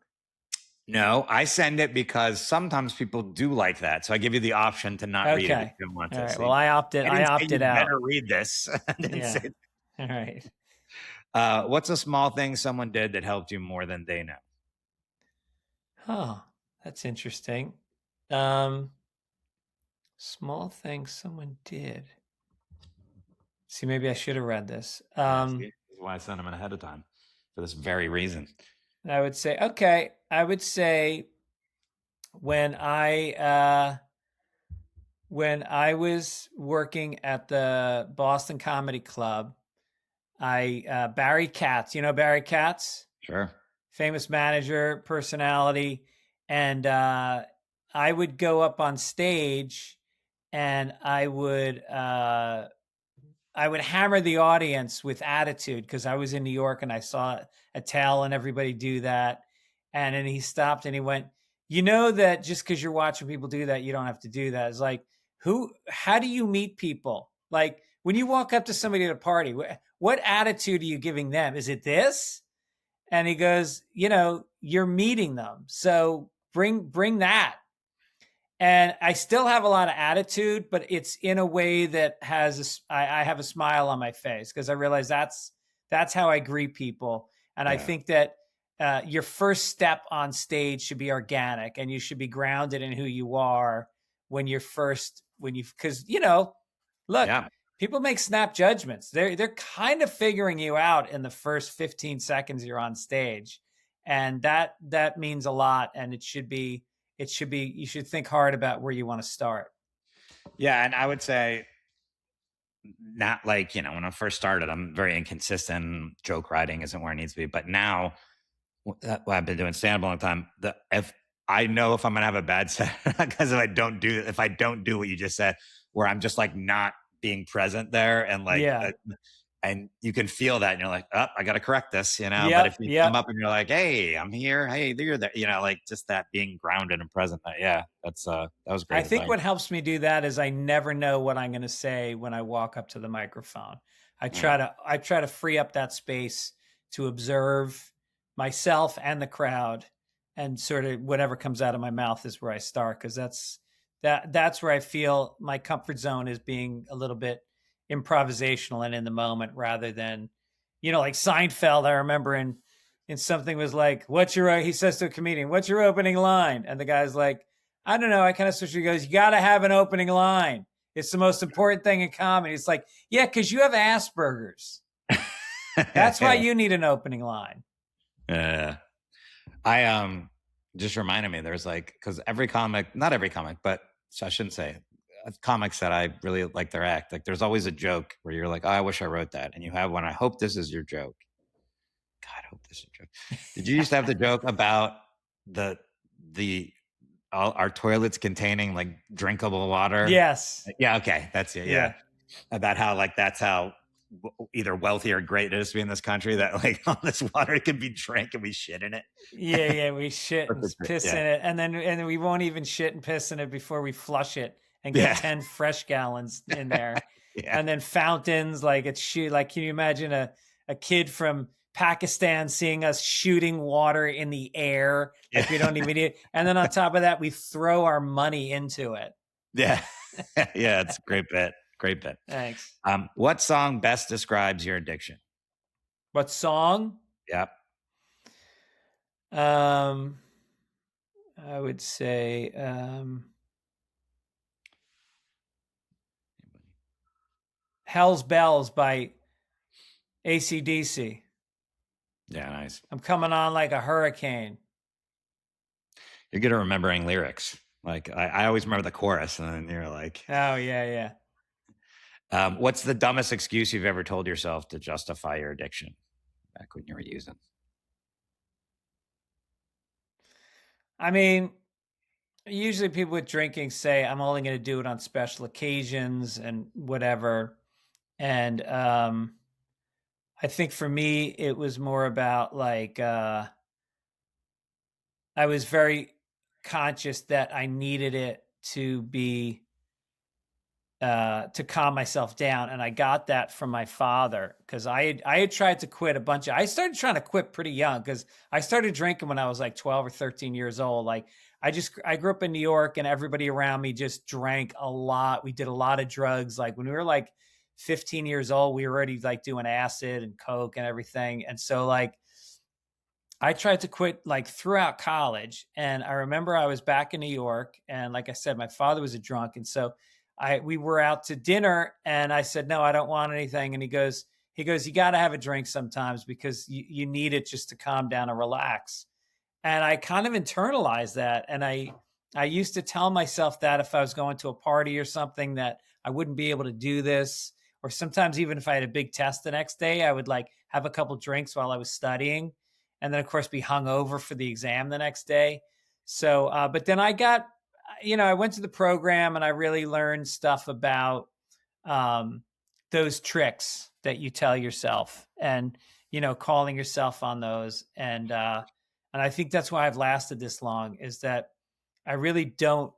No, I send it because sometimes people do like that. So I give you the option to not read it if you don't want to. All right. Well, I opted out. Better read this. All right. What's a small thing someone did that helped you more than they know? Oh, that's interesting. Small thing someone did. See, maybe I should have read this. That's why I sent them ahead of time, for this very reason. I would say when I was working at the Boston Comedy Club, Barry Katz, Barry Katz? Sure. Famous manager, personality. And I would go up on stage and I would hammer the audience with attitude because I was in New York and I saw Attell and everybody do that. And then he stopped and he went, you know that just because you're watching people do that, you don't have to do that. It's like, how do you meet people? Like when you walk up to somebody at a party, what attitude are you giving them? Is it this? And he goes, you're meeting them. So bring that. And I still have a lot of attitude, but it's in a way that I have a smile on my face because I realize that's how I greet people. And I think that your first step on stage should be organic, and you should be grounded in who you are because look, people make snap judgments. They're kind of figuring you out in the first 15 seconds you're on stage, and that means a lot. And you should think hard about where you want to start. Yeah. And I would say not like, when I first started, I'm very inconsistent. Joke writing isn't where it needs to be. But now I've been doing stand-up a long time. If I know if I'm going to have a bad set, because if I don't do what you just said, where I'm just like not being present there and like, and you can feel that and you're like, oh, I got to correct this, but if you come up and you're like, hey, I'm here. Hey, you're there, like just that being grounded and present. That was great. I think what helps me do that is I never know what I'm going to say when I walk up to the microphone. I try to free up that space to observe myself and the crowd, and sort of whatever comes out of my mouth is where I start. Cause that's where I feel my comfort zone is being a little bit improvisational and in the moment rather than, like Seinfeld. I remember in something was like, he says to a comedian, what's your opening line? And the guy's like, I don't know. I kind of switch. He goes, you got to have an opening line. It's the most important thing in comedy. It's like, yeah, because you have Asperger's. That's why you need an opening line. Yeah. I just reminded me, there's like, because not every comic, but I shouldn't say comics that I really like their act. Like there's always a joke where you're like, oh, I wish I wrote that. And you have one. I hope this is your joke. God, I hope this is your joke. Did you used to have the joke about our toilets containing like drinkable water? Yes. Yeah. Okay. That's it. Yeah. About how like, that's how either wealthy or great it is to be in this country, that like all this water can be drank and we shit in it. Yeah. We shit and piss in it. And then we won't even shit and piss in it before we flush it and get 10 fresh gallons in there. And then fountains, like like, can you imagine a kid from Pakistan seeing us shooting water in the air? Like we don't even need it. And then on top of that, we throw our money into it. Yeah. Yeah. It's a great bit. Great bit. Thanks. What song best describes your addiction? What song? Yep. I would say Hell's Bells by AC/DC. Yeah, nice. I'm coming on like a hurricane. You're good at remembering lyrics. Like I always remember the chorus, and then you're like, oh yeah. What's the dumbest excuse you've ever told yourself to justify your addiction back when you were using? I mean, usually people with drinking say, I'm only going to do it on special occasions and whatever. And I think for me, it was more about like, I was very conscious that I needed it to be to calm myself down, and I got that from my father because I had tried to quit a bunch. I started trying to quit pretty young because I started drinking when I was like 12 or 13 years old. Like I grew up in New York, and everybody around me just drank a lot. We did a lot of drugs. Like when we were like 15 years old, we were already like doing acid and coke and everything. And so like I tried to quit like throughout college, and I remember I was back in New York, and like I said, my father was a drunk, and so we were out to dinner, and I said, no, I don't want anything. And he goes, you got to have a drink sometimes because you need it just to calm down and relax. And I kind of internalized that. And I used to tell myself that if I was going to a party or something that I wouldn't be able to do this. Or sometimes even if I had a big test the next day, I would like have a couple drinks while I was studying. And then of course be hungover for the exam the next day. So, but then I got, I went to the program and I really learned stuff about those tricks that you tell yourself, and calling yourself on those, and I think that's why I've lasted this long, is that I really don't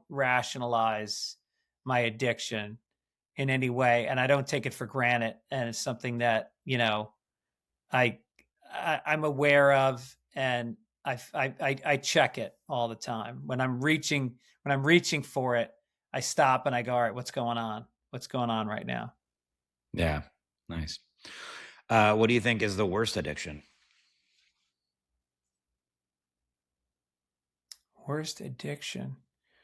rationalize my addiction in any way, and I don't take it for granted, and it's something that I, I'm aware of, and I check it all the time. When I'm reaching for it, I stop and I go, all right, what's going on? What's going on right now? Yeah. Nice. What do you think is the worst addiction? Worst addiction?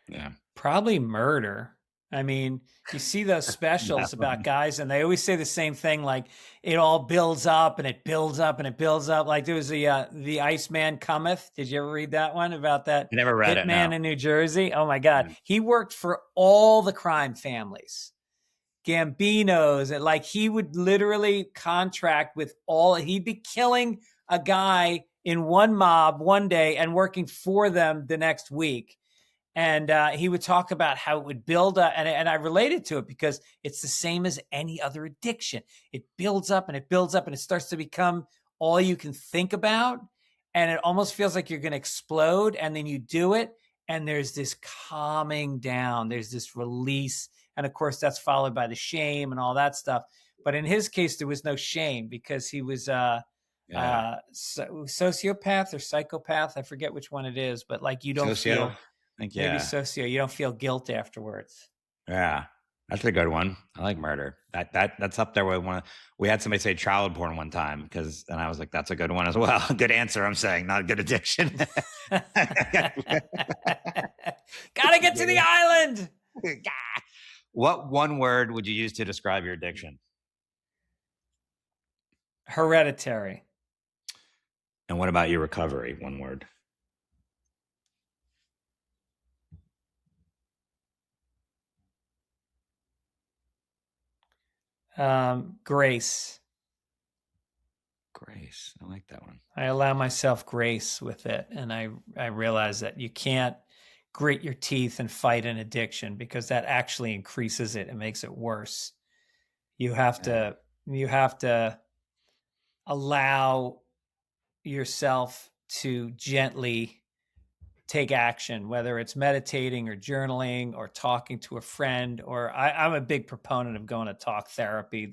Yeah. Probably murder. I mean, you see those specials about guys, and they always say the same thing, like it all builds up and it builds up and it builds up. Like there was the Iceman Cometh. Did you ever read that one about that I never read hitman it. No. in New Jersey? Oh my God. He worked for all the crime families, Gambinos, and like he would literally contract with he'd be killing a guy in one mob one day and working for them the next week. And he would talk about how it would build up, and I related to it because it's the same as any other addiction. It builds up and it builds up and it starts to become all you can think about, and it almost feels like you're going to explode, and then you do it, and there's this calming down, there's this release, and of course that's followed by the shame and all that stuff. But in his case, there was no shame because he was sociopath or psychopath. I forget which one it is, but like you don't feel... Maybe socio. You don't feel guilt afterwards. Yeah, that's a good one. I like murder. That's up there with one. We had somebody say child porn one time and I was like, that's a good one as well. Good answer. I'm saying, not a good addiction. Gotta get to the island. What one word would you use to describe your addiction? Hereditary. And what about your recovery? One word. Grace. Grace. I like that one. I allow myself grace with it. And I realize that you can't grit your teeth and fight an addiction because that actually increases it and makes it worse. You have to allow yourself to gently take action, whether it's meditating or journaling or talking to a friend, or I'm a big proponent of going to talk therapy.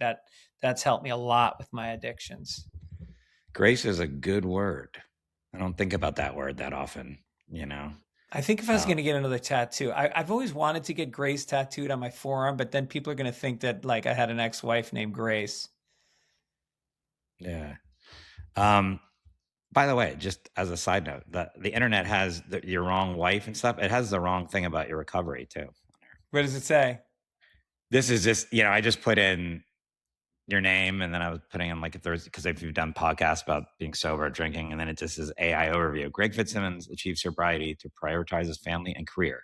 That's helped me a lot with my addictions. Grace is a good word. I don't think about that word that often, I think if I was going to get another tattoo, I've always wanted to get Grace tattooed on my forearm, but then people are going to think that like I had an ex-wife named Grace. Yeah. By the way, just as a side note, the internet has your wrong wife and stuff. It has the wrong thing about your recovery too. What does it say? This is just, I just put in your name, and then I was putting in like a Thursday, because if you've done podcasts about being sober, drinking, and then it just says AI overview. Greg Fitzsimmons achieved sobriety to prioritize his family and career,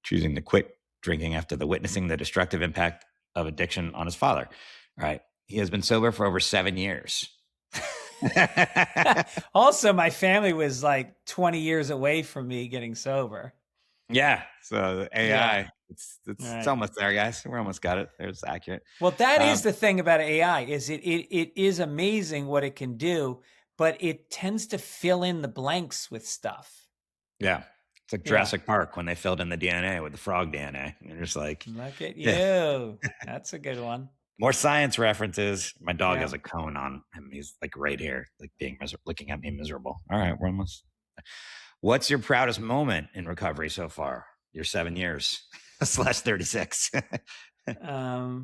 choosing to quit drinking after witnessing the destructive impact of addiction on his father. All right. He has been sober for over 7 years. Also, my family was like 20 years away from me getting sober. Yeah. So AI, it's almost there, guys. We're almost got it. It's accurate. Well, that is the thing about AI, is it is amazing what it can do, but it tends to fill in the blanks with stuff. Yeah. It's like Jurassic Park when they filled in the DNA with the frog DNA. And you're just like, look at you. That's a good one. More science references. My dog has a cone on him. He's like right here, like looking at me miserable. All right, we're almost. What's your proudest moment in recovery so far? Your 7 years / 36. My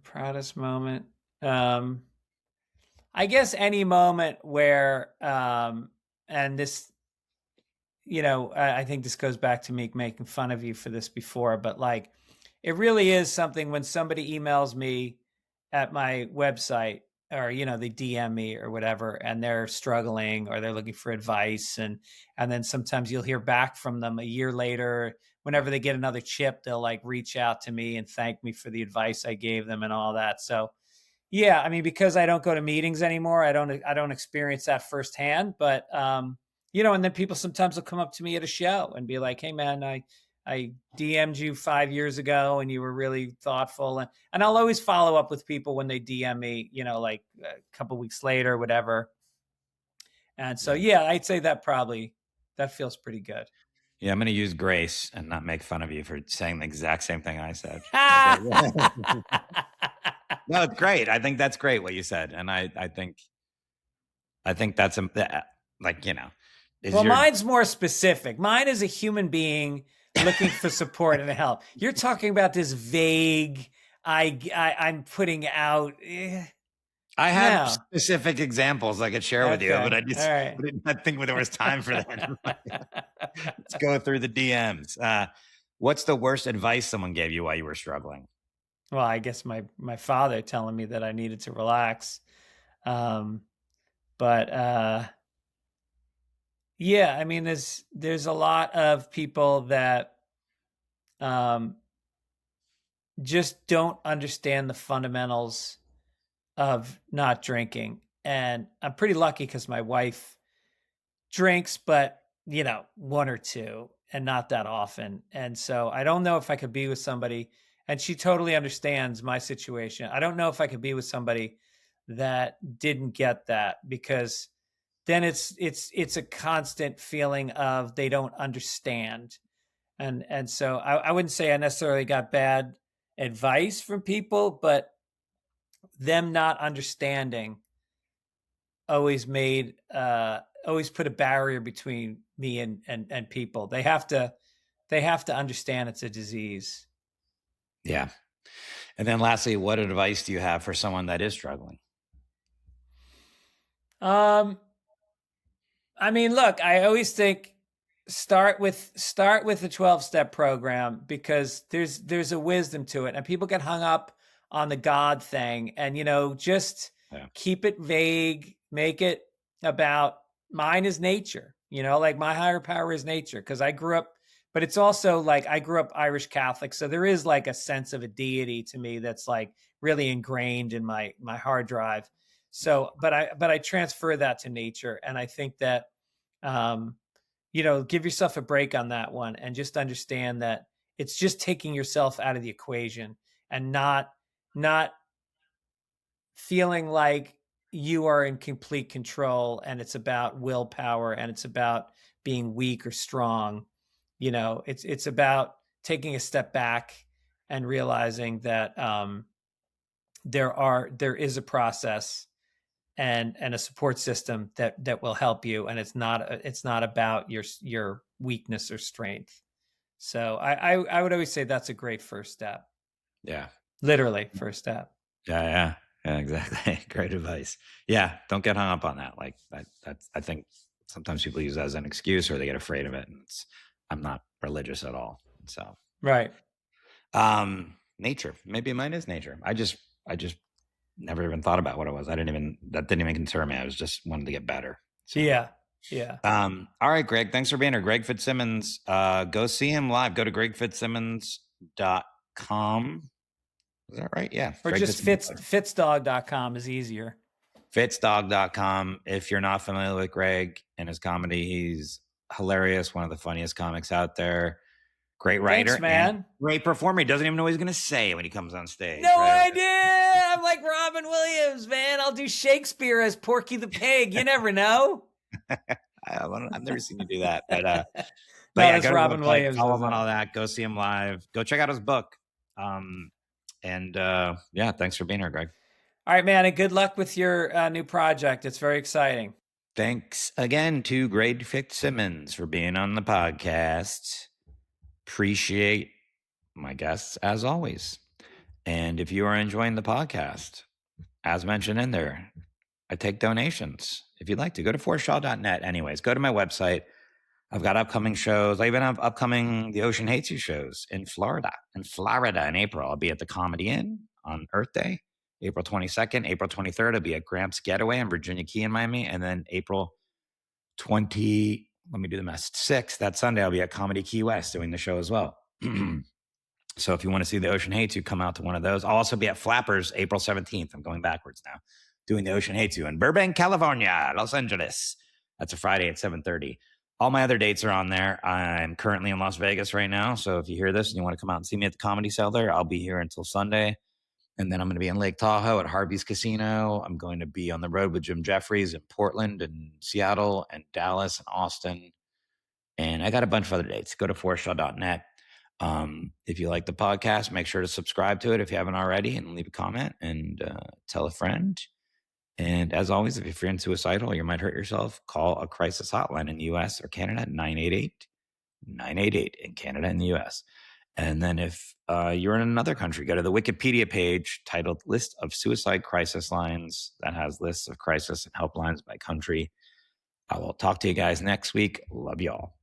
proudest moment. I guess any moment where, and this, I think this goes back to me making fun of you for this before, but like, it really is something when somebody emails me at my website, or they DM me or whatever, and they're struggling or they're looking for advice, and then sometimes you'll hear back from them a year later. Whenever they get another chip, they'll like reach out to me and thank me for the advice I gave them and all that. So yeah, I mean, because I don't go to meetings anymore, I don't experience that firsthand, but and then people sometimes will come up to me at a show and be like, "Hey man, I DM'd you 5 years ago and you were really thoughtful." And I'll always follow up with people when they DM me, like a couple weeks later, whatever. And so, yeah, I'd say that feels pretty good. Yeah, I'm going to use grace and not make fun of you for saying the exact same thing I said. No, it's great. I think that's great what you said, and I think that's like, well, mine's more specific. Mine is a human being looking for support and help. You're talking about this vague. I'm putting out. I have specific examples I could share with you, but I did not think there was time for that. Let's go through the DMs. What's the worst advice someone gave you while you were struggling? Well, I guess my father telling me that I needed to relax. Yeah, I mean, there's a lot of people that just don't understand the fundamentals of not drinking. And I'm pretty lucky because my wife drinks, but one or two and not that often. And so I don't know if I could be with somebody, and she totally understands my situation. I don't know if I could be with somebody that didn't get that, because then it's a constant feeling of they don't understand. And so I wouldn't say I necessarily got bad advice from people, but them not understanding always put a barrier between me and people. They have to understand it's a disease. Yeah. And then lastly, what advice do you have for someone that is struggling? I mean, look, I always think start with the 12-step program, because there's a wisdom to it, and people get hung up on the God thing, and just keep it vague, make it about mine is nature, like my higher power is nature, because I grew up, but it's also like I grew up Irish Catholic, so there is like a sense of a deity to me that's like really ingrained in my hard drive. So, but I transfer that to nature, and I think that give yourself a break on that one, and just understand that it's just taking yourself out of the equation, and not feeling like you are in complete control, and it's about willpower, and it's about being weak or strong. It's about taking a step back and realizing that there is a process and a support system that will help you, and it's not about your weakness or strength. So I would always say that's a great first step. Yeah, literally first step. Yeah, exactly. Great advice. Yeah, don't get hung up on that. Like I think sometimes people use that as an excuse, or they get afraid of it, and I'm not religious at all. So right. Nature. Maybe mine is nature. I just never even thought about what it was. That didn't even concern me. I was just wanted to get better. So. Yeah. All right, Greg. Thanks for being here. Greg Fitzsimmons. Go see him live. Go to gregfitzsimmons.com. Is that right? Yeah. Or Greg just fitzdog.com is easier. Fitzdog.com. If you're not familiar with Greg and his comedy, he's hilarious. One of the funniest comics out there. Great writer. Thanks, man. And great performer. He doesn't even know what he's going to say when he comes on stage. No idea. I'm like Robin Williams, man. I'll do Shakespeare as Porky the Pig. You never know. I've never seen you do that. But yeah, Robin Williams. Follow him on all that. Go see him live. Go check out his book. And thanks for being here, Greg. All right, man. And good luck with your new project. It's very exciting. Thanks again to Greg Fitzsimmons for being on the podcast. Appreciate my guests as always. And if you are enjoying the podcast, as mentioned in there, I take donations. If you'd like to, go to forrestshaw.net. Anyways, go to my website. I've got upcoming shows. I even have upcoming The Ocean Hates You shows in Florida. In April, I'll be at the Comedy Inn on Earth Day. April 22nd, April 23rd, I'll be at Gramps Getaway in Virginia Key in Miami. And then April 6th, that Sunday, I'll be at Comedy Key West doing the show as well. So if you want to see The Ocean Hates You, come out to one of those. I'll also be at Flappers April 17th. I'm going backwards now. Doing The Ocean Hates You in Burbank, California, Los Angeles. That's a Friday at 7:30. All my other dates are on there. I'm currently in Las Vegas right now. So if you hear this and you want to come out and see me at the Comedy Cellar, I'll be here until Sunday. And then I'm going to be in Lake Tahoe at Harvey's Casino. I'm going to be on the road with Jim Jeffries in Portland and Seattle and Dallas and Austin. And I got a bunch of other dates. Go to forrestshaw.net. If you like the podcast, make sure to subscribe to it if you haven't already, and leave a comment and tell a friend. And as always, if you're feeling suicidal or you might hurt yourself, call a crisis hotline in the US or Canada, 988 in Canada and the US. And then if you're in another country, go to the Wikipedia page titled List of Suicide Crisis Lines. That has lists of crisis and helplines by country. I will talk to you guys next week. Love you all.